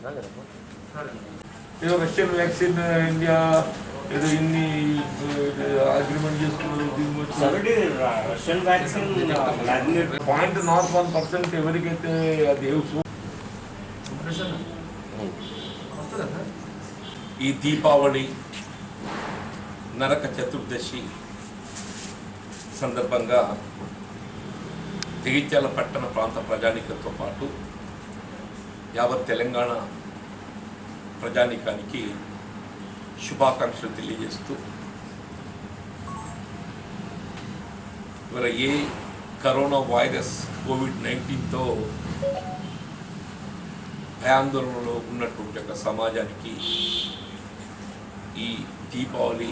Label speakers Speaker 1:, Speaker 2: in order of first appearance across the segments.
Speaker 1: ఏదో Russian vaccine India ఏదో ఇన్ని అగ్రిమెంట్ చేసుకున్నారు.
Speaker 2: రష్యన్ వ్యాక్సిన్
Speaker 1: 0.01% ఎవరికైతే అది ఈ దీపావళి నరక చతుర్దశి సందర్భంగా జగిత్యాల పట్టణ ప్రాంత ప్రజానీకంతో పాటు యావత్ తెలంగాణ ప్రజానీకానికి శుభాకాంక్షలు తెలియజేస్తూ ఇవాళ ఏ కరోనా వైరస్ కోవిడ్-19తో భయాందోళనలో ఉన్నటువంటి ఒక సమాజానికి ఈ దీపావళి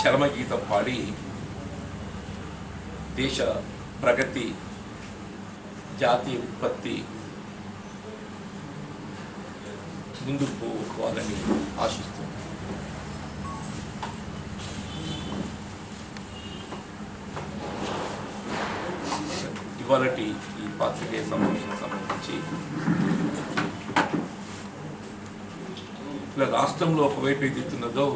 Speaker 1: చరమగీతం పాడి దేశ ప్రగతి జాతీయ ఉత్పత్తి ముందుకు పోవాలని ఆశిస్తుంది. ఇవాళటి ఈ పాత్రికేయ సమావేశానికి సంబంధించి ఇలా రాష్ట్రంలో ఒకవైపు ఏదైతున్నదో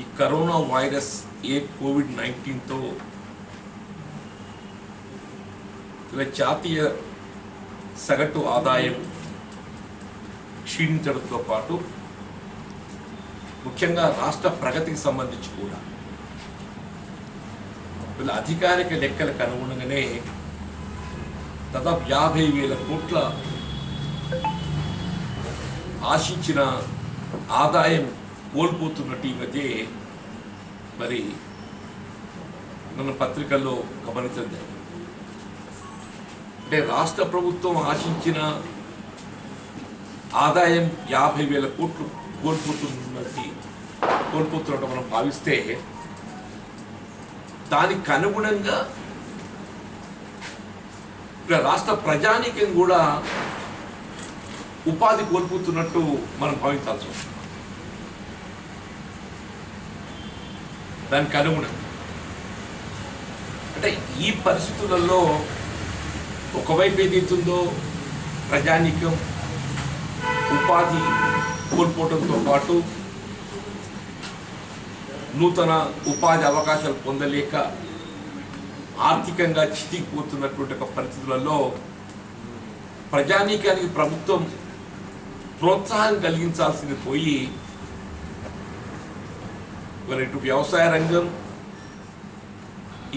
Speaker 1: ఈ కరోనా వైరస్ కోవిడ్-19తో ఇలా జాతీయ సగటు ఆదాయం క్షీణించడంతో పాటు ముఖ్యంగా రాష్ట్ర ప్రగతికి సంబంధించి కూడా వీళ్ళ అధికారిక లెక్కలకు అనుగుణంగానే దాదాపు 50,000 కోట్ల ఆశించిన ఆదాయం కోల్పోతున్నట్టు ఈ మధ్య మరి మన పత్రికల్లో గమనించడం జరిగింది. అంటే రాష్ట్ర ప్రభుత్వం ఆశించిన ఆదాయం 50,000 కోట్లు కోల్పోతున్నట్టు మనం భావిస్తే దానికి అనుగుణంగా రాష్ట్ర ప్రజానీకం కూడా ఉపాధి కోల్పోతున్నట్టు మనం భావించాల్సి వస్తుంది. దానికి అనుగుణంగా అంటే ఈ పరిస్థితులలో ఒకవైపు ఏదైతుందో ప్రజానీకం ఉపాధి కోల్పోవడంతో పాటు నూతన ఉపాధి అవకాశాలు పొందలేక ఆర్థికంగా చితికిపోతున్నటువంటి ఒక పరిస్థితులలో ప్రజానీకానికి ప్రభుత్వం ప్రోత్సాహం కలిగించాల్సింది పోయి మరి ఇటు వ్యవసాయ రంగం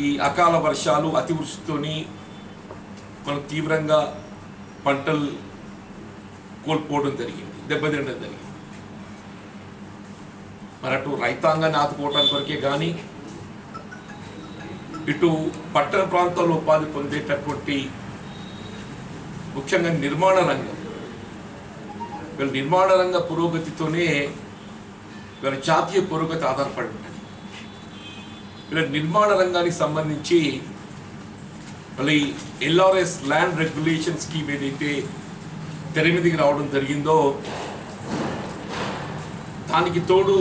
Speaker 1: ఈ అకాల వర్షాలు అతివృష్టితోని మనం తీవ్రంగా పంటలు కోల్పోవడం జరిగింది, దెబ్బతినడం జరిగింది. మరి అటు రైతాంగాన్ని ఆదుకోవడానికి వరకే కానీ ఇటు పట్టణ ప్రాంతాల్లో ఉపాధి పొందేటటువంటి ముఖ్యంగా నిర్మాణ రంగం వీళ్ళ నిర్మాణ రంగ పురోగతితోనే వీళ్ళ జాతీయ పురోగతి ఆధారపడి ఉంటుంది. వీళ్ళ నిర్మాణ రంగానికి సంబంధించి మళ్ళీ LRS ల్యాండ్ రెగ్యులేషన్ స్కీమ్ ఏదైతే తెర మీదకి రావడం జరిగిందో దానికి తోడు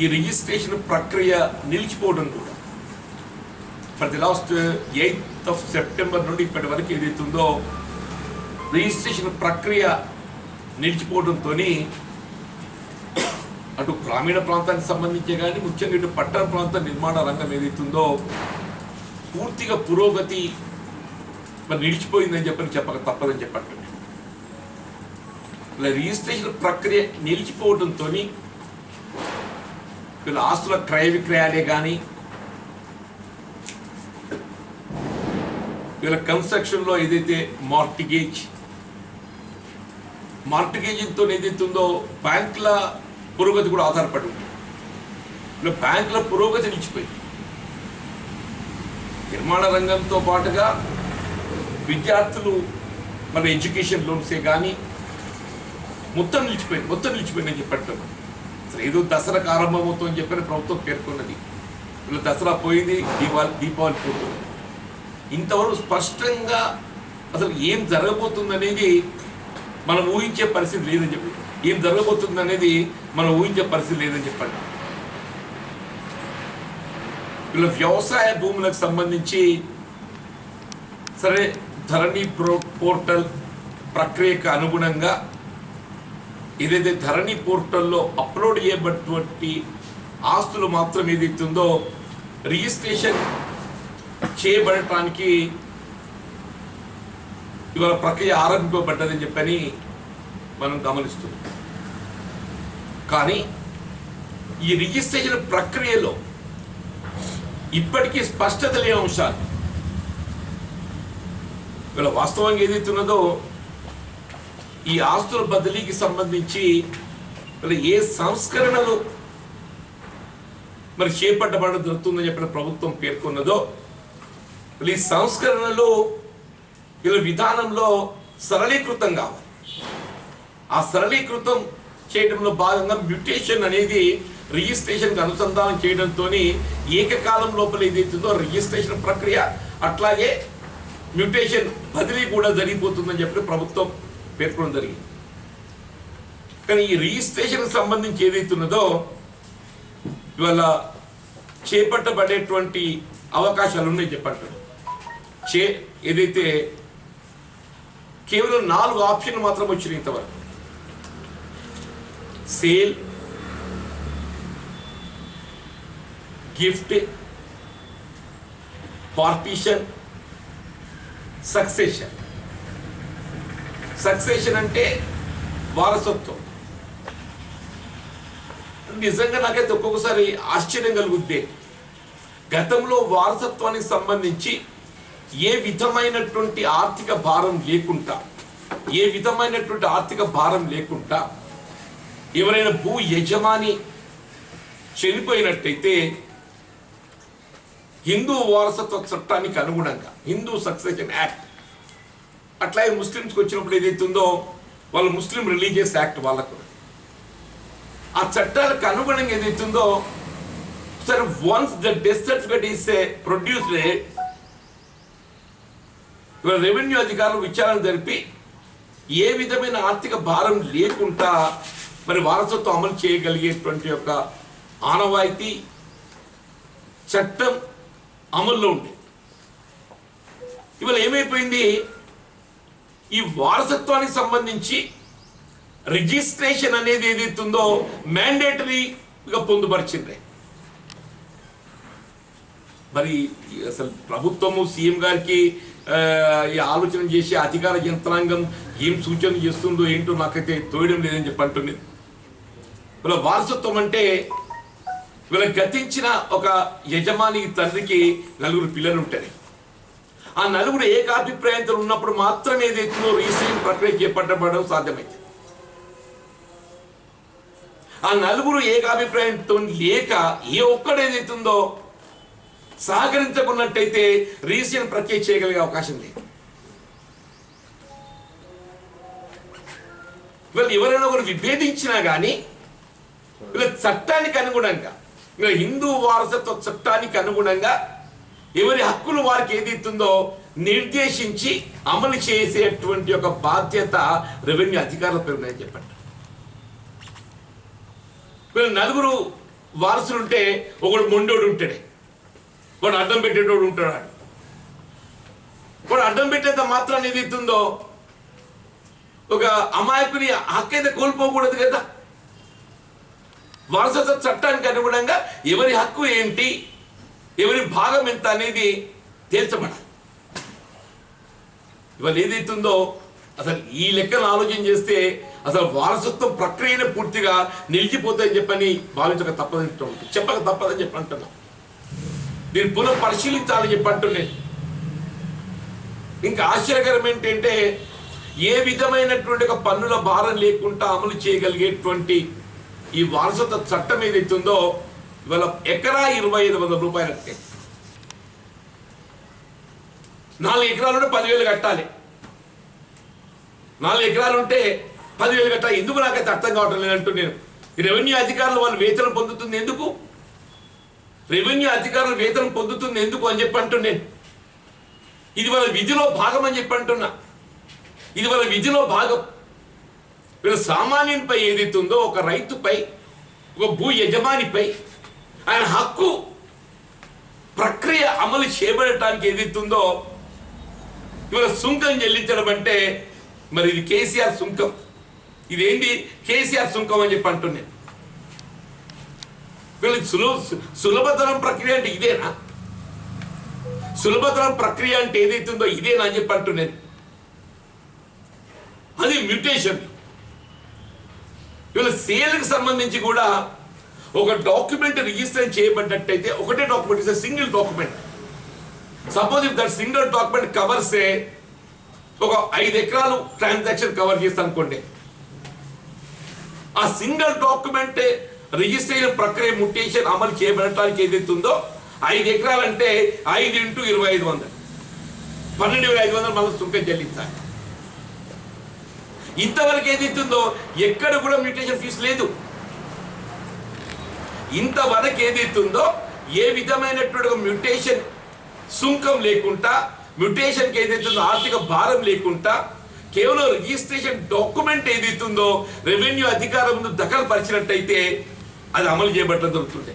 Speaker 1: ఈ రిజిస్ట్రేషన్ ప్రక్రియ నిలిచిపోవడం కూడా for the last 8th September నుండి ఇప్పటి వరకు ఏదైతుందో రిజిస్ట్రేషన్ ప్రక్రియ నిలిచిపోవడంతో అటు గ్రామీణ ప్రాంతానికి సంబంధించే కానీ ముఖ్యంగా ఇటు పట్టణ ప్రాంత నిర్మాణ రంగం ఏదైతుందో పూర్తిగా పురోగతి మరి నిలిచిపోయిందని చెప్పక తప్పదని చెప్పండి. ఇలా రిజిస్ట్రేషన్ ప్రక్రియ నిలిచిపోవడంతో వీళ్ళ ఆస్తుల క్రయ విక్రయాలే కానీ వీళ్ళ కన్స్ట్రక్షన్లో ఏదైతే మార్టిగేజ్తో ఏదైతే ఉందో బ్యాంకుల పురోగతి కూడా ఆధారపడి ఉంటుంది. ఇలా బ్యాంకుల పురోగతి నిలిచిపోయింది. నిర్మాణ రంగంతో పాటుగా విద్యార్థులు మన ఎడ్యుకేషన్ లోన్సే కానీ మొత్తం నిలిచిపోయిందని చెప్పట్టున్నాం. అసలు ఏదో దసరాకు ఆరంభమవుతుందని చెప్పని ప్రభుత్వం పేర్కొన్నది. ఇలా దసరా పోయింది, దీపావళి పోతుంది. ఇంతవరకు స్పష్టంగా అసలు ఏం జరగబోతుందనేది మనం ఊహించే పరిస్థితి లేదని చెప్పండి. వీళ్ళ వ్యవసాయ భూములకు సంబంధించి సరే ధరణి పోర్టల్ ప్రక్రియకు అనుగుణంగా ఏదైతే ధరణి పోర్టల్లో అప్లోడ్ చేయబడినటువంటి ఆస్తులు మాత్రం ఏదైతుందో రిజిస్ట్రేషన్ చేయబడటానికి ఇవాళ ప్రక్రియ ఆరంభింపబడ్డదని చెప్పని మనం గమనిస్తున్నాం. కానీ ఈ రిజిస్ట్రేషన్ ప్రక్రియలో ఇప్పటికీ స్పష్టత లేని అంశాలు ఇవాళ వాస్తవంగా ఏదైతున్నదో ఈ ఆస్తుల బదిలీకి సంబంధించి ఏ సంస్కరణలు మరి చేపట్టబడడం జరుగుతుందని చెప్పిన ప్రభుత్వం పేర్కొన్నదో ఈ సంస్కరణలు ఇలా విధానంలో సరళీకృతం కావాలి. ఆ సరళీకృతం చేయడంలో భాగంగా మ్యూటేషన్ అనేది రిజిస్ట్రేషన్కి అనుసంధానం చేయడంతో ఏకకాలం లోపల ఏదైతుందో రిజిస్ట్రేషన్ ప్రక్రియ అట్లాగే మ్యూటేషన్ బదిలీ కూడా జరిగిపోతుందని చెప్పి ప్రభుత్వం పేర్కొనడం జరిగింది. కానీ ఈ రిజిస్ట్రేషన్కి సంబంధించి ఏదైతున్నదో ఇవాళ చేపట్టబడేటువంటి అవకాశాలు ఉన్నాయి చెప్పంటారు. ఏదైతే కేవలం 4 ఆప్షన్లు మాత్రం వచ్చినాయి ఇంతవరకు. Sale, gift, partition, succession. Succession అంటే వారసత్వం. నిజంగా నాకైతే ఒక్కొక్కసారి ఆశ్చర్యం కలుగుద్ది. గతంలో వారసత్వానికి సంబంధించి ఏ విధమైనటువంటి ఆర్థిక భారం లేకుండా ఎవరైనా భూ యజమాని చనిపోయినట్టయితే హిందూ వారసత్వ చట్టానికి అనుగుణంగా హిందూ సక్సెషన్ యాక్ట్, అట్లాగే ముస్లిమ్స్కి వచ్చినప్పుడు ఏదైతుందో వాళ్ళ ముస్లిం రిలీజియస్ యాక్ట్ వాళ్ళకు ఆ చట్టాలకు అనుగుణంగా ఏదైతుందో సరే once the death certificate is produced ఇవాళ రెవెన్యూ అధికారులు విచారణ జరిపి ఏ విధమైన ఆర్థిక భారం లేకుండా మరి వారసత్వం అమలు చేయగలిగేటువంటి యొక్క ఆనవాయితీ చట్టం అమల్లో ఉంది. ఇవాళ ఏమైపోయింది, ఈ వారసత్వానికి సంబంధించి రిజిస్ట్రేషన్ అనేది ఏదైతుందో మ్యాండేటరీగా పొందుపరిచింది. మరి అసలు ప్రభుత్వము సీఎం గారికి ఈ ఆలోచన చేసి అధికార యంత్రాంగం ఏం సూచన చేస్తుందో ఏంటో నాకైతే తోయడం లేదని చెప్పి అంటుంది. వీళ్ళ వారసత్వం అంటే వీళ్ళ గతించిన ఒక యజమాని తండ్రికి 4 పిల్లలు ఉంటారు. ఆ 4 ఏకాభిప్రాయంతో ఉన్నప్పుడు మాత్రమే ఏదైతుందో రిజిస్ట్రేషన్ ప్రక్రియ చేపట్టబడడం సాధ్యమైంది. ఆ 4 ఏకాభిప్రాయంతో లేక ఏ ఒక్కడు ఏదైతుందో సహకరించకున్నట్టయితే రిజిస్ట్రేషన్ ప్రక్రియ చేయగలిగే అవకాశం లేదు. వీళ్ళు ఎవరైనా ఒకరు విభేదించినా కానీ వీళ్ళ చట్టానికి అనుగుణంగా వీళ్ళ హిందూ వారసత్వ చట్టానికి అనుగుణంగా ఎవరి హక్కులు వారికి ఏదైతుందో నిర్దేశించి అమలు చేసేటువంటి ఒక బాధ్యత రెవెన్యూ అధికారుల పేరు చెప్పండి. వీళ్ళు 4 వారసులు ఉంటే ఒకడు మొండోడు ఉంటాడే, వాడు అడ్డం పెట్టేటోడు ఉంటాడు. వాడు అడ్డం పెట్టేంత మాత్రాన్ని ఏదైతుందో ఒక అమాయకుని హక్కు అయితే కోల్పోకూడదు కదా. వారసత్వ చట్టానికి అనుగుణంగా ఎవరి హక్కు ఏంటి, ఎవరి భాగం ఎంత అనేది తేల్చబడాలి. ఇవాళ ఏదైతుందో అసలు ఈ లెక్కను ఆలోచన చేస్తే అసలు వారసత్వం ప్రక్రియనే పూర్తిగా నిలిచిపోతాయని చెప్పని చెప్పక తప్పదని చెప్పి అంటున్నాం. దీన్ని పునః పరిశీలించాలని చెప్పి అంటున్నాను. ఇంకా ఆశ్చర్యకరం ఏంటంటే ఏ విధమైనటువంటి ఒక పన్నుల భారం లేకుండా అమలు చేయగలిగేటువంటి ఈ వారసత్వ చట్టం ఏదైతుందో ఇవాళ ఎకరా 2,500 రూపాయలు అంటే 4 ఎకరాలుంటే 10,000 కట్టాలి. 4 ఎకరాలు ఉంటే 10,000 కట్టాలి. ఎందుకు నాకైతే అర్థం కావటం లేదంటూ నేను ఈ రెవెన్యూ అధికారులు వాళ్ళు వేతనం పొందుతుంది ఎందుకు, రెవెన్యూ అధికారులు వేతనం పొందుతుంది ఎందుకు అని చెప్పి అంటూ నేను ఇది వాళ్ళ విధిలో భాగం అని చెప్పి అంటున్నా. ఇది వాళ్ళ విధిలో భాగం. వీళ్ళ సామాన్యునిపై ఏదైతుందో ఒక రైతుపై ఒక భూ యజమానిపై ఆయన హక్కు ప్రక్రియ అమలు చేయబడటానికి ఏదైతుందో ఇవాళ సుంకం చెల్లించడం అంటే మరి ఇది కేసీఆర్ సుంకం, ఇదేంటి కేసీఆర్ సుంకం అని చెప్పి అంటున్నాను. వీళ్ళకి సులభతరం ప్రక్రియ అంటే ఇదేనా? సులభతరం ప్రక్రియ అంటే ఏదైతుందో ఇదేనా అని చెప్పి అంటున్నాను. అది మ్యూటేషన్. వీళ్ళ సేల్కి సంబంధించి కూడా ఒక డాక్యుమెంట్ రిజిస్టర్ చేయబడ్డట్టయితే ఒకటే document is single document. Suppose if that single document covers ఒక 5 ఎకరాలు ట్రాన్సాక్షన్ కవర్ చేస్తా అనుకోండి, ఆ సింగిల్ డాక్యుమెంట్ రిజిస్ట్రేషన్ ప్రక్రియ మ్యూటేషన్ అమలు చేయబడటానికి ఏదైతే ఉందో 5 ఎకరాలు అంటే 5 × 2500 12,500 మనం సుంకం చెల్లించాలి. ఇంతవరకు ఏదైతుందో ఎక్కడ కూడా మ్యూటేషన్ ఫీజు లేదు. ఇంతవరకు ఏదైతుందో ఏ విధమైనటువంటి మ్యూటేషన్ సుంకం లేకుండా, మ్యూటేషన్కి ఏదైతుందో ఆర్థిక భారం లేకుండా కేవలం రిజిస్ట్రేషన్ డాక్యుమెంట్ ఏదైతుందో రెవెన్యూ అధికారం ముందు దఖలుపరిచినట్టయితే అది అమలు చేయబడటం జరుగుతుంది.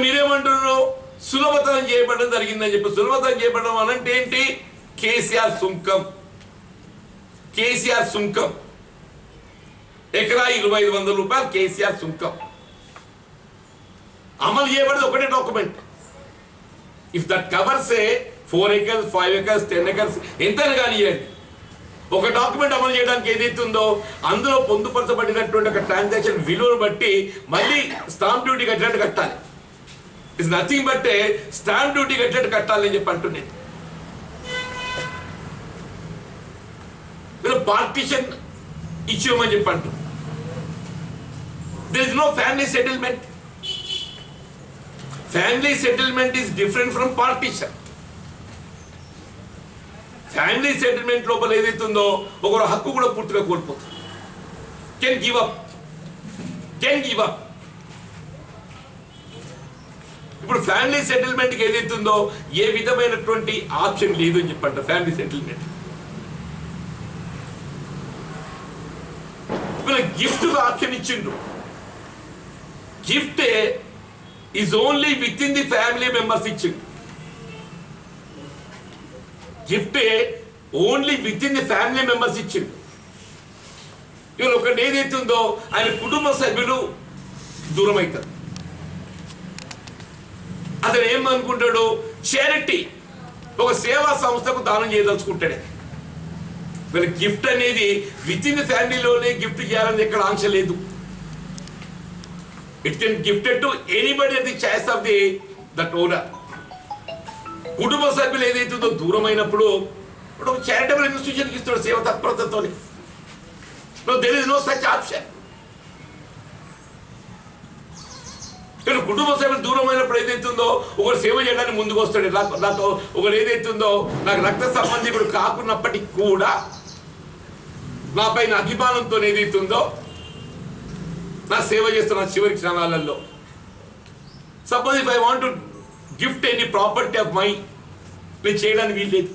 Speaker 1: మీరేమంటున్నారు? సులభతరం చేయబడడం జరిగిందని చెప్పి. సులభతరం చేయబడడం అనంటే ఏంటి? కేసీఆర్ సుంకం. కేసీఆర్ సుంకం ఎకరా 2,500 రూపాయలు కేసీఆర్ సుంకం అమలు చేయబడదు ఒకటే document. If that covers 4 acres 5 acres 10 acres ఎంతైనా కానివ్వండి, ఒక డాక్యుమెంట్ అమలు చేయడానికి ఏదైతే ఉందో అందులో పొందుపరచబడినటువంటి ఒక ట్రాన్సాక్షన్ విలువను బట్టి మళ్ళీ స్టాంప్ డ్యూటీ కట్టినట్టు కట్టాలి. It's nothing but stamp duty కట్టినట్టు కట్టాలి అని చెప్పి అంటున్నాను. పార్టీషన్ ఇచ్చామని చెప్పి అంటూ there is no family settlement. Family settlement is different from partition. Family settlement లోపల ఏదైతుందో ఒకరు హక్కు కూడా పూర్తిగా కోల్పోతుంది. Can give up. ఇప్పుడు ఫ్యామిలీ సెటిల్మెంట్కి ఏదైతుందో ఏ విధమైనటువంటి ఆప్షన్ లేదు అని చెప్పంట. ఫ్యామిలీ సెటిల్మెంట్ గిఫ్ట్ ఆప్షన్ ఇచ్చిండు. Gift is only within the family members ఇచ్చిండు. Gift only within the family members ఇచ్చిండు. ఇవాళ ఒకటి ఏదైతుందో ఆయన కుటుంబ సభ్యులు దూరం అవుతారు. అతను ఏమనుకుంటాడు? చారిటీ, ఒక సేవా సంస్థకు దానం చేయదలుచుకుంటాడే. వీళ్ళ గిఫ్ట్ అనేది విత్ ఇన్ ది ఫ్యామిలీలోనే గిఫ్ట్ చేయాలని ఎక్కడ ఆంక్ష లేదు. It can gifted to anybody at the choice of the that owner. కుటుంబ సభ్యులు ఏదైతుందో దూరం అయినప్పుడు ఒక చారిటబుల్ ఇన్స్టిట్యూషన్కి ఇస్తాడు సేవ తత్పరతతో. There is no such option. ఇక్కడ కుటుంబ సభ్యులు దూరం అయినప్పుడు ఏదైతుందో ఒకరు సేవ చేయడానికి ముందుకు వస్తాడు. నాతో ఒకరు ఏదైతుందో నాకు రక్త సంబంధికుడు కాకున్నప్పటికీ కూడా నా పైన అభిమానంతో ఏదైతుందో నా సేవ చేస్తున్న చివరి క్షణాలలో. Suppose if I want to gift any property of my, నేను చేయడానికి వీల్లేదు.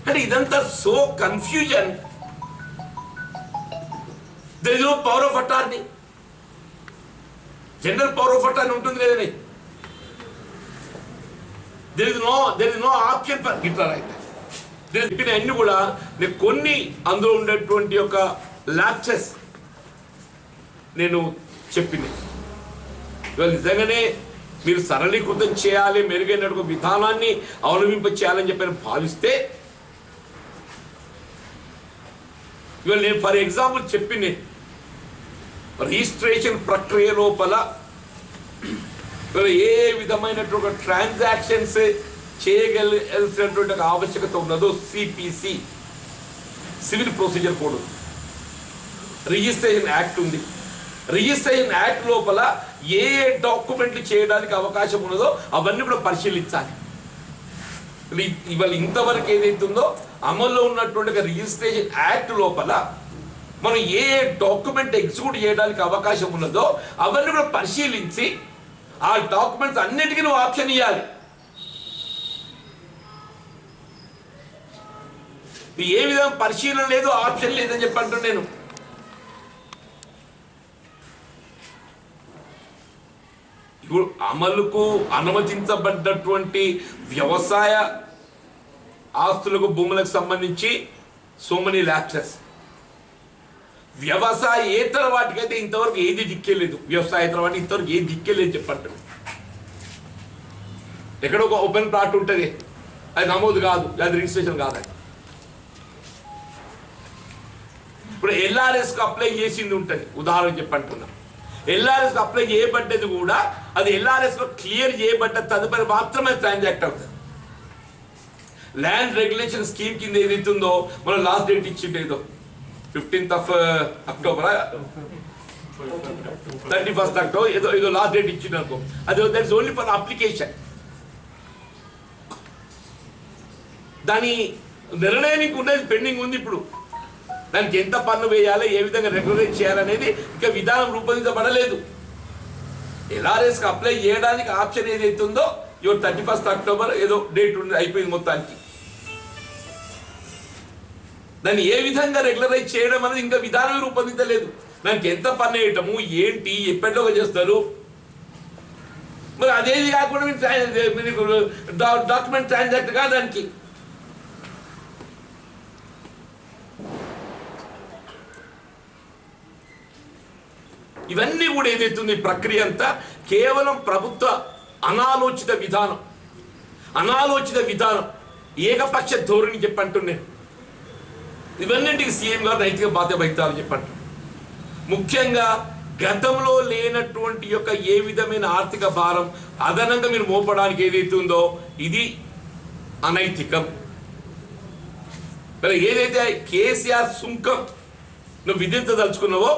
Speaker 1: అంటే ఇదంతా so confusion. There is no power of attorney. General power of attorney ఉంటుంది లేదని. There is no option for ఇట్లా రైట్. చెప్పిన అన్ని కూడా నేను కొన్ని అందులో ఉండేటువంటి ఒక ల్యాప్సెస్ నేను చెప్పింది. ఇవాళ నిజంగానే మీరు సరళీకృతం చేయాలి, మెరుగైన ఒక విధానాన్ని అవలంబింప చేయాలని చెప్పి భావిస్తే, ఇవాళ నేను ఫర్ ఎగ్జాంపుల్ చెప్పింది రిజిస్ట్రేషన్ ప్రక్రియ లోపల ఏ విధమైనటువంటి ట్రాన్సాక్షన్స్ చేయగలిసినటువంటి ఒక ఆవశ్యకత ఉన్నదో సిపిసి, సివిల్ ప్రొసీజర్ కోడ్ ఉంది, రిజిస్ట్రేషన్ యాక్ట్ ఉంది. రిజిస్ట్రేషన్ యాక్ట్ లోపల ఏ డాక్యుమెంట్లు చేయడానికి అవకాశం ఉన్నదో అవన్నీ కూడా పరిశీలించాలి. ఇవాళ ఇంతవరకు ఏదైతుందో అమల్లో ఉన్నటువంటి రిజిస్ట్రేషన్ యాక్ట్ లోపల మనం ఏ డాక్యుమెంట్ ఎగ్జిక్యూట్ చేయడానికి అవకాశం ఉన్నదో అవన్నీ కూడా పరిశీలించి ఆ డాక్యుమెంట్స్ అన్నిటికీ నువ్వు ఆప్షన్ ఇవ్వాలి. ఏ విధంగా పరిశీలన లేదు, ఆప్షన్ లేదని చెప్పి అంటున్నాను నేను. ఇప్పుడు అమలుకు అనుమతించబడ్డటువంటి వ్యవసాయ ఆస్తులకు భూములకు సంబంధించి సో మెనీ ల్యాప్సెస్. వ్యవసాయేతర వాటికైతే ఇంతవరకు ఏది దిక్కేలేదు. వ్యవసాయేతర వాటికి ఇంతవరకు ఏది దిక్కేలేదు చెప్పండి. ఎక్కడో ఒక ఓపెన్ ప్లాట్ ఉంటుంది, అది నమోదు కాదు, అది రిజిస్ట్రేషన్ కాదు. ఇప్పుడు ఎల్ఆర్ఎస్కి అప్లై చేసింది ఉంటుంది, ఉదాహరణ చెప్పంటున్నా. ఎల్ఆర్ఎస్కి అప్లై చేయబడ్డది కూడా అది ఎల్ఆర్ఎస్లో క్లియర్ చేయబడ్డ తదుపరి మాత్రమే ట్రాన్సాక్ట్ అవుతుంది. ల్యాండ్ రెగ్యులేషన్ స్కీమ్ కింద ఏదైతుందో మనం లాస్ట్ డేట్ ఇచ్చిండేదో 15th అక్టోబర్ 31st అక్టోబర్ ఏదో లాస్ట్ డేట్ ఇచ్చింది అనుకో, అది that is only for application. దాని నిర్ణయానికి ఉన్నది పెండింగ్ ఉంది. ఇప్పుడు దానికి ఎంత పన్ను వేయాలి, ఏ విధంగా రెగ్యులేట్ చేయాలనేది ఇంకా విధానం రూపొందించబడలేదు. ఎల్ఆర్ఎస్కి అప్లై చేయడానికి ఆప్షన్ ఏదైతే ఉందో ఇవాళ 31st అక్టోబర్ ఏదో డేట్ ఉంది, అయిపోయింది మొత్తానికి. దాన్ని ఏ విధంగా రెగ్యులరైజ్ చేయడం అనేది ఇంకా విధానం రూపొందించలేదు. దానికి ఎంత పన్ను వేయటము ఏంటి ఎప్పటిలోగా చేస్తారు. మరి అదేది కాకుండా మీకు డాక్యుమెంట్ ట్రాన్సాక్ట్ కాదు దానికి. ఇవన్నీ కూడా ఏదైతుంది ప్రక్రియ అంతా కేవలం ప్రభుత్వ అనాలోచిత విధానం, ఏకపక్ష ధోరణి చెప్పంటున్నాను. ఇవన్నింటికి సీఎం గారు నైతిక బాధ్యత వహిస్తారని చెప్పంటు. ముఖ్యంగా గతంలో లేనటువంటి యొక్క ఏ విధమైన ఆర్థిక భారం అదనంగా మీరు మోపడానికి ఏదైతే ఉందో ఇది అనైతికం. మరి ఏదైతే కేసీఆర్ సుంకం నువ్వు విధించదలుచుకున్నావో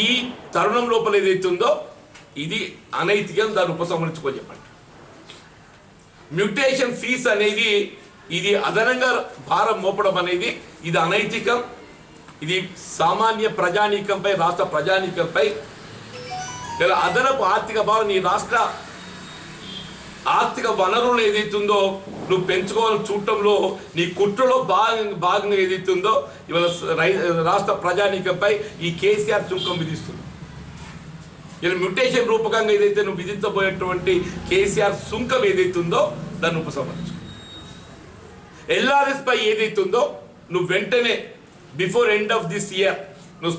Speaker 1: ఈ తరుణం లోపల ఏదైతే ఉందో ఇది అనైతికం, దాన్ని ఉపసంహరించుకో చెప్పండి. మ్యూటేషన్ ఫీస్ అనేది ఇది అదనంగా భారం మోపడం అనేది ఇది అనైతికం. ఇది సామాన్య ప్రజానీకంపై, రాష్ట్ర ప్రజానీకంపై లేదా అదనపు ఆర్థిక భారం నీ రాష్ట్ర ఆర్థిక వనరులు ఏదైతుందో నువ్వు పెంచుకోవాలని చూడటంలో నీ కుట్రలో భాగంగా ఏదైతుందో ఇవాళ రాష్ట్ర ప్రజానీకంపై ఈ కేసీఆర్ సుంకం విధిస్తుంది. ఇలా మ్యూటేషన్ రూపకంగా ఏదైతే నువ్వు విధించబోయేటువంటి కేసీఆర్ సుంకం ఏదైతుందో దాన్ని ఉపసంహరించు. ఎల్ఆర్ఎస్ పై ఏదైతుందో నువ్వు వెంటనే before end of this year నువ్వు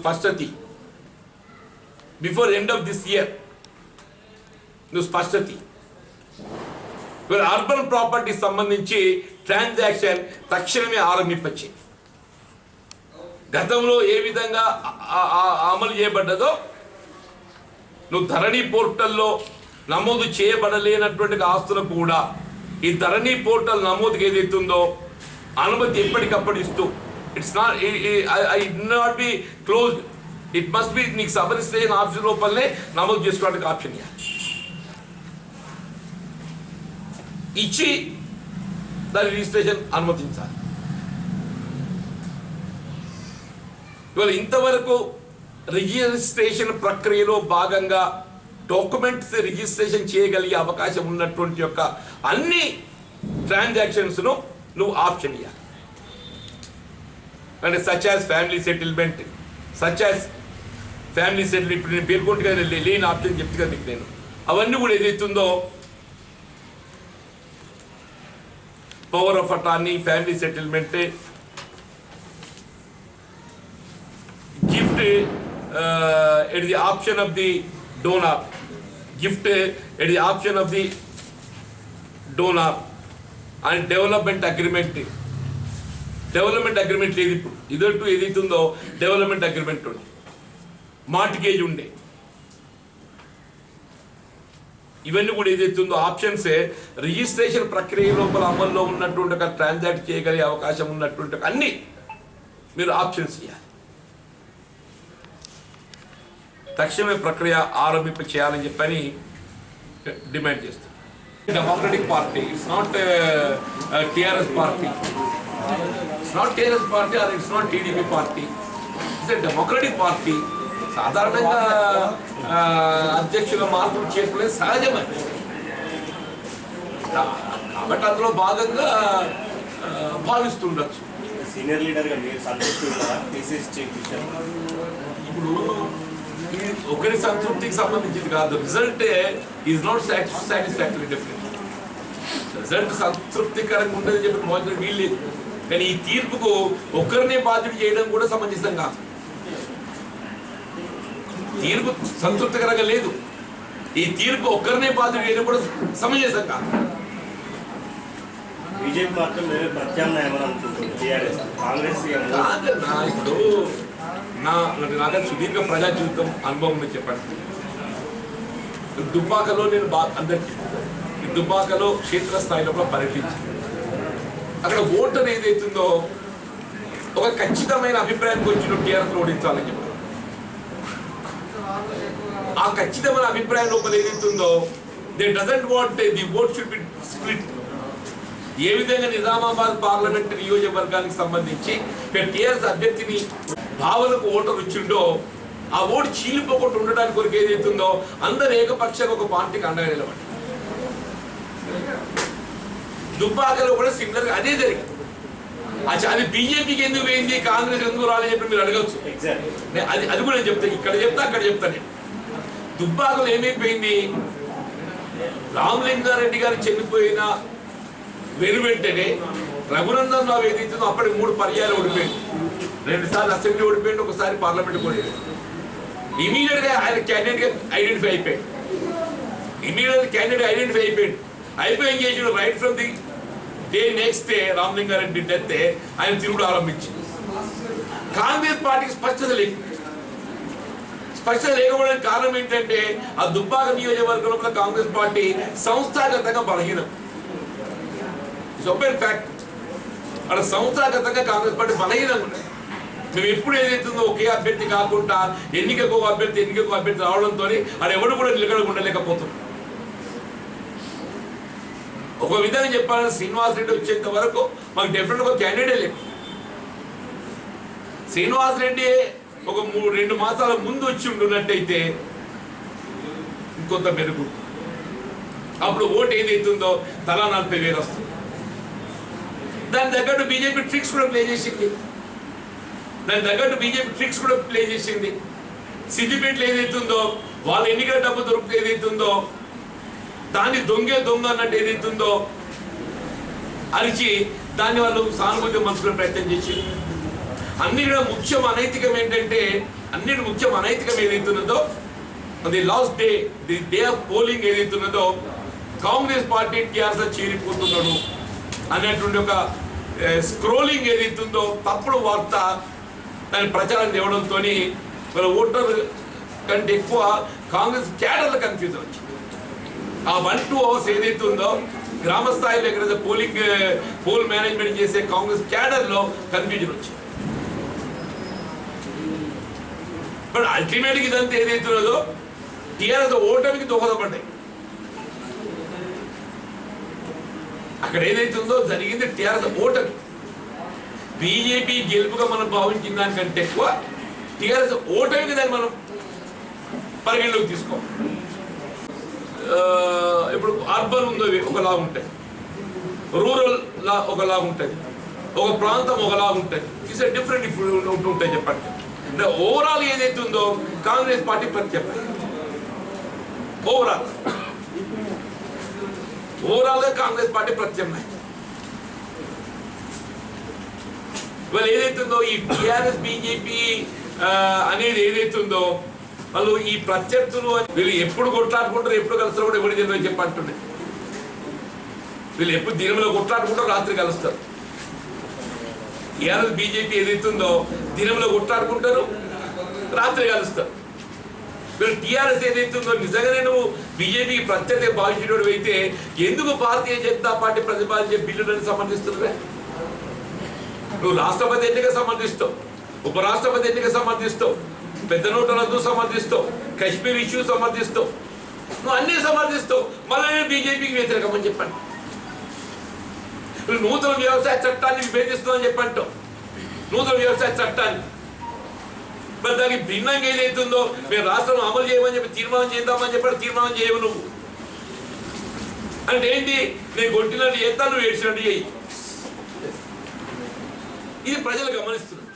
Speaker 1: స్పష్టత అర్బన్ ప్రాపర్టీ సంబంధించి ట్రాన్సాక్షన్ తక్షణమే ఆరంభించే. గతంలో ఏ విధంగా అమలు చేయబడ్డదో నువ్వు ధరణి పోర్టల్లో నమోదు చేయబడలేనటువంటి ఆస్తులకు కూడా ఈ ధరణి పోర్టల్ నమోదుకి ఏదైతుందో అనుమతి ఎప్పటికప్పుడు ఇస్తూ it's not be closed, it must be నీకు సబ్ రిజిస్ట్రేషన్ ఆఫీస్ లోపలనే నమోదు చేసుకోవడానికి ఆప్షన్ ఇచ్చి దాని రిజిస్ట్రేషన్ అనుమతించాలి. ఇవాళ ఇంతవరకు రిజిస్ట్రేషన్ ప్రక్రియలో భాగంగా డాక్యుమెంట్స్ రిజిస్ట్రేషన్ చేయగలిగే అవకాశం ఉన్నటువంటి యొక్క అన్ని ట్రాన్సాక్షన్స్ను నువ్వు ఆప్షన్ ఇవ్వాలి. అంటే సచ్ యాజ్ ఫ్యామిలీ సెటిల్మెంట్ ఇప్పుడు నేను పేర్కొంటే కదా లేని ఆప్షన్ చెప్తే కదా నీకు నేను అవన్నీ కూడా ఏదైతుందో power of attorney, family settlement, gift at the option of the donor, and development agreement లేదు. ఇప్పుడు ఇదంటూ ఏదైతుందో డెవలప్మెంట్ అగ్రిమెంట్ ఉండే, మార్టిగేజ్ ఉండే, ఇవన్నీ కూడా ఏదైతుందో ఆప్షన్సే రిజిస్ట్రేషన్ ప్రక్రియ లోపల అమల్లో ఉన్నటువంటి ఒక ట్రాన్సాక్ట్ చేయగలిగే అవకాశం ఉన్నటువంటి అన్ని మీరు ఆప్షన్స్ ఇవ్వాలి. తక్షణమే ప్రక్రియ ఆరంభింప చేయాలని చెప్పని డిమాండ్ చేస్తాం. Democratic party, it's not TRS party, or it's not TDP party, it's a democratic party. సాధారణంగా అధ్యక్షుల మార్పులు చేర్పులే సహజమని, కాబట్టి అందులో భాగంగా భావిస్తుండొచ్చు.
Speaker 2: సీనియర్ లీడర్గా మీరు సంతృప్తి ఉన్నారా పిసిసి చీఫ్ విషయం?
Speaker 1: ఇప్పుడు ఒకరి సంతృప్తికి సంబంధించింది కాదు, result is not satisfactory definitely. Result సంతృప్తికరంగా ఉంటుందని చెప్పి మోదీ వీల్లేదు. కానీ ఈ తీర్పుకు ఒక్కరినే బాధ్యుడు చేయడం కూడా సమంజసం కాదు. తీర్పు సంతృప్తికరంగా లేదు. ఈ తీర్పు ఒక్కరినే బాధ్యుడు చేయడం కూడా సమంజసం కాదు.
Speaker 2: బీజేపీ మాత్రం ప్రత్యామ్నాయం అనుకుంటుంది టీఆర్ఎస్ కాంగ్రెస్
Speaker 1: ఇప్పుడు నాకు సుదీర్ఘ ప్రజా జీవితం అనుభవం ఉంది. చెప్పండి, దుబ్బాకలో నేను అందరికీ దుబ్బాకలో క్షేత్రస్థాయిలో పర్యటించాను. అక్కడ ఓటర్ ఏదైతుందో ఒక ఖచ్చితమైన అభిప్రాయానికి వచ్చిన టీఆర్ఎస్ ఓడించాలని చెప్పారు. ఆ ఖచ్చితమైన అభిప్రాయం లోపల ఏదైతుందో they doesn't want the vote should be split. ఏ విధంగా నిజామాబాద్ పార్లమెంట్ నియోజకవర్గానికి సంబంధించి టీఆర్ఎస్ అభ్యర్థిని భావనకు ఓటర్ వచ్చిండో ఆ ఓటు చీలిపోకుండా ఉండడానికి కొరకు ఏదైతుందో అందరు ఏకపక్షంగా ఒక పార్టీకి అండగా నిలబడి దుబ్బాకలో కూడా సిమిలర్ గా అదే జరిగింది. అది బీజేపీకి ఎందుకు పోయింది, కాంగ్రెస్ ఎందుకు రాలని చెప్పి మీరు అడగచ్చు. అది కూడా నేను చెప్తాను, ఇక్కడ చెప్తా అక్కడ చెప్తాను. నేను దుబ్బాకలో ఏమైపోయింది, రామలింగారెడ్డి గారు చనిపోయిన వెనువెంటనే రఘునందన్ రావు ఏదైతుందో అప్పటికి 3 పర్యాయాలు ఓడిపోయింది. 2 సార్లు అసెంబ్లీ ఓడిపోయింది, ఒకసారి పార్లమెంట్ ఓడిపోయింది. ఇమీడియట్ గా ఆయన క్యాండిడేట్ గా ఐడెంటిఫై అయిపోయాడు. అయిపోయి ఏం చేసాడు, right from the day next day Ramalinga Reddy death ఆయన తిరుగుడు ఆరంభించింది. కాంగ్రెస్ పార్టీకి స్పష్టత లేకపోవడానికి కారణం ఏంటంటే ఆ దుబ్బాక నియోజకవర్గంలో కాంగ్రెస్ పార్టీ సంస్థాగతంగా బలహీనం. ఓపెన్ ఫ్యాక్ట్, అక్కడ సంస్థాగతంగా కాంగ్రెస్ పార్టీ బలహీనంగా ఉన్నది. మేము ఎప్పుడు ఏదైతుందో ఒకే అభ్యర్థి కాకుండా ఎన్నికకు అభ్యర్థి రావడంతో అది ఎవరు కూడా నిలకడ ఉండలేకపోతున్నాం. ఒక విధంగా చెప్పాలంటే శ్రీనివాస్ రెడ్డి వచ్చేంత వరకు మాకు డెఫినెట్ ఒక క్యాండిడేట్ లేదు. శ్రీనివాస్ రెడ్డి ఒక 2 మాసాల ముందు వచ్చి ఉంటున్నట్టయితే ఇంకొంత మెరుగు, అప్పుడు ఓటు ఏదైతుందో తలా 40,000 వస్తుంది. దాని తగ్గట్టు బీజేపీ ట్రిక్స్ కూడా ప్లే చేసింది. సిద్దిపేటలో ఏదైతుందో వాళ్ళ ఎన్నికల డబ్బు దొరికితే ఏదైతుందో దాన్ని దొంగ అన్నట్టు ఏదైతుందో అరిచి దాన్ని వాళ్ళు సానుభూతి మంచుకునే ప్రయత్నం చేసి అన్నిటి ముఖ్యం అనైతికం ఏదైతున్నదో అది last day the day of polling ఏదైతున్నదో కాంగ్రెస్ పార్టీ టీఆర్ఎస్ చేరిపోతున్నాడు అనేటువంటి ఒక స్క్రోలింగ్ ఏదైతుందో తప్పుడు వార్త దాని ప్రచారం తేవడంతో వాళ్ళ ఓటర్ కంటే ఎక్కువ కాంగ్రెస్ క్యాడర్ల కన్ఫ్యూజన్ వచ్చింది. ఆ 1-2 అవర్స్ ఏదైతుందో గ్రామ స్థాయిలో ఎక్కడైతే పోల్ మేనేజ్మెంట్ చేసే కాంగ్రెస్ క్యాడర్లో కన్ఫ్యూజన్ వచ్చింది. బట్ అల్టిమేట్గా ఇదంతా ఏదైతున్నదో టీఆర్ఎస్ ఓటమికి దోహదపడ్డాయి. అక్కడ ఏదైతుందో జరిగింది టీఆర్ఎస్ ఓటమి. బీజేపీ గెలుపుగా మనం భావించిన దానికంటే ఎక్కువ టీఆర్ఎస్ ఓటమికి దాన్ని మనం పరిగణలోకి తీసుకోవాలి. ఇప్పుడు అర్బన్ ఉందో ఒకలా ఉంటాయి, రూరల్ లా ఒకలా ఉంటుంది, ఒక ప్రాంతం ఒకలా ఉంటుంది. ఇట్స్ డిఫరెంట్ ఉంటాయి. చెప్పండి, అంటే ఓవరాల్ ఏదైతే ఉందో కాంగ్రెస్ పార్టీ ప్రత్యామ్నాయం, ఓవరాల్ గా కాంగ్రెస్ పార్టీ ప్రత్యామ్నాయం. ఇవాళ ఏదైతుందో ఈ టిఆర్ఎస్ బీజేపీ అనేది ఏదైతుందో వాళ్ళు ఈ ప్రత్యర్థులు వీళ్ళు ఎప్పుడు కొట్లాడుకుంటారు, ఎప్పుడు కలుస్తారు కూడా ఎవరు తెలియదు చెప్పంటుండే. వీళ్ళు ఎప్పుడు దినంలో కొట్లాడుకుంటారు, రాత్రి కలుస్తారు. టిఆర్ఎస్ బీజేపీ ఏదైతుందో దినంలో కొట్లాడుకుంటారు, రాత్రి కలుస్తారు. వీళ్ళు టిఆర్ఎస్ ఏదైతుందో నిజంగానే నువ్వు బీజేపీకి ప్రత్యర్థి భావించేటోడు అయితే ఎందుకు భారతీయ జనతా పార్టీ ప్రతిపాదించే బిల్లులను సమర్థిస్తున్నావే? నువ్వు రాష్ట్రపతి ఎన్నిక సమర్థిస్తావు, ఉపరాష్ట్రపతి ఎన్నిక సమర్థిస్తావు, పెద్ద నోట్ల రద్దు సమర్థిస్తావు, కశ్మీర్ ఇష్యూ సమర్థిస్తావు, నువ్వు అన్ని సమర్థిస్తావు. మళ్ళీ బీజేపీకి వ్యతిరేకం అని చెప్పండి. నూతన వ్యవసాయ చట్టాన్ని విభేదిస్తావు అని చెప్పంటావు, నూతన వ్యవసాయ చట్టాన్ని. మరి దానికి భిన్నంగా ఏదైతుందో మేము రాష్ట్రం అమలు చేయమని చెప్పి తీర్మానం చేద్దామని చెప్పి తీర్మానం చేయవు నువ్వు. అంటే ఏంటి, నేను కొట్టినట్టు చేస్తా, నువ్వు ఏడ్చినట్టు చేయి. ఇది ప్రజలు గమనిస్తున్నారు.